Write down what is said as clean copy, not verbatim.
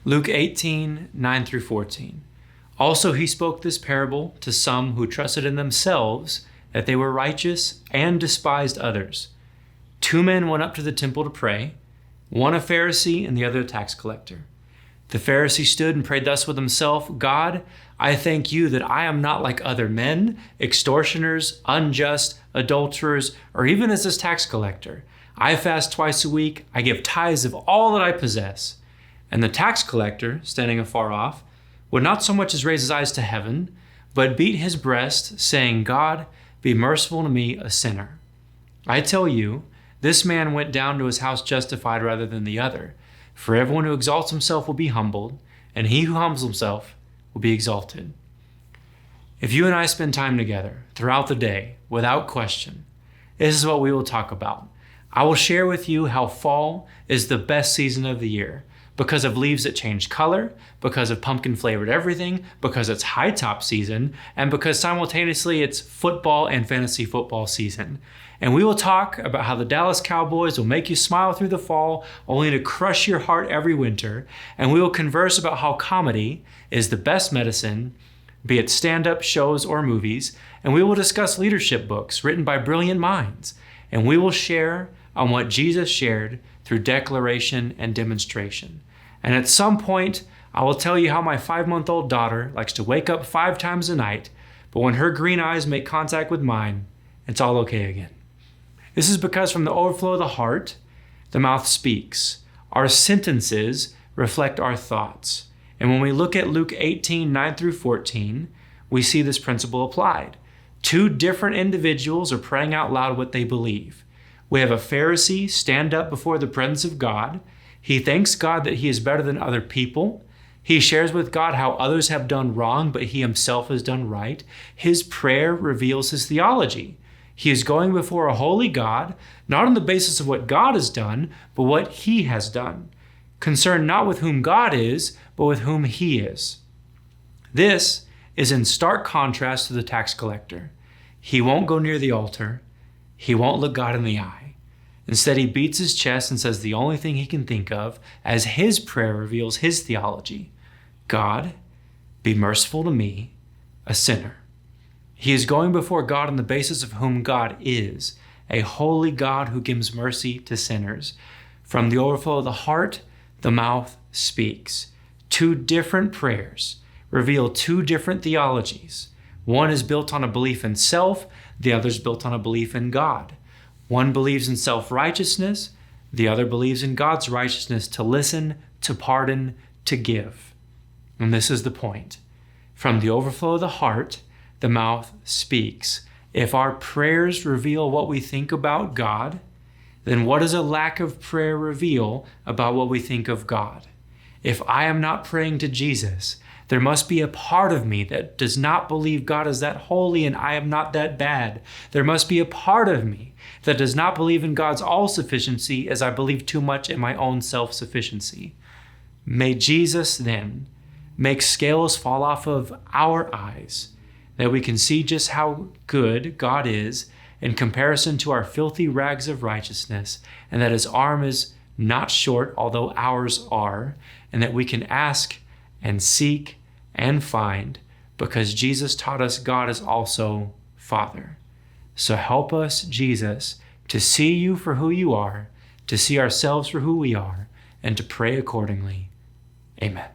Luke 18:9-14. Also he spoke this parable to some who trusted in themselves that they were righteous and despised others. 2 men went up to the temple to pray, one a Pharisee and the other a tax collector. The Pharisee stood and prayed thus with himself, God, I thank you that I am not like other men, extortioners, unjust, adulterers, or even as this tax collector. I fast twice a week. I give tithes of all that I possess. And the tax collector, standing afar off, would not so much as raise his eyes to heaven, but beat his breast, saying, God, be merciful to me, a sinner. I tell you, this man went down to his house justified rather than the other. For everyone who exalts himself will be humbled, and he who humbles himself will be exalted. If you and I spend time together throughout the day, without question, this is what we will talk about. I will share with you how fall is the best season of the year because of leaves that change color, because of pumpkin-flavored everything, because it's high top season, and because simultaneously it's football and fantasy football season. And we will talk about how the Dallas Cowboys will make you smile through the fall, only to crush your heart every winter. And we will converse about how comedy is the best medicine, be it stand-up shows or movies. And we will discuss leadership books written by brilliant minds. And we will share on what Jesus shared through declaration and demonstration. And at some point, I will tell you how my 5-month-old daughter likes to wake up 5 times a night, but when her green eyes make contact with mine, it's all okay again. This is because from the overflow of the heart, the mouth speaks. Our sentences reflect our thoughts. And when we look at Luke 18:9-14, we see this principle applied. 2 different individuals are praying out loud what they believe. We have a Pharisee stand up before the presence of God. He thanks God that he is better than other people. He shares with God how others have done wrong, but he himself has done right. His prayer reveals his theology. He is going before a holy God, not on the basis of what God has done, but what he has done, concerned not with whom God is, but with whom he is. This is in stark contrast to the tax collector. He won't go near the altar. He won't look God in the eye. Instead, he beats his chest and says the only thing he can think of as his prayer reveals his theology. God, be merciful to me, a sinner. He is going before God on the basis of whom God is, a holy God who gives mercy to sinners. From the overflow of the heart, the mouth speaks. 2 different prayers reveal 2 different theologies. One is built on a belief in self, the other is built on a belief in God. One believes in self-righteousness, the other believes in God's righteousness to listen, to pardon, to give. And this is the point. From the overflow of the heart, the mouth speaks. If our prayers reveal what we think about God, then what does a lack of prayer reveal about what we think of God? If I am not praying to Jesus, there must be a part of me that does not believe God is that holy and I am not that bad. There must be a part of me that does not believe in God's all-sufficiency as I believe too much in my own self-sufficiency. May Jesus then make scales fall off of our eyes, that we can see just how good God is in comparison to our filthy rags of righteousness, and that his arm is not short, although ours are, and that we can ask and seek and find, because Jesus taught us God is also Father. So help us, Jesus, to see you for who you are, to see ourselves for who we are, and to pray accordingly. Amen.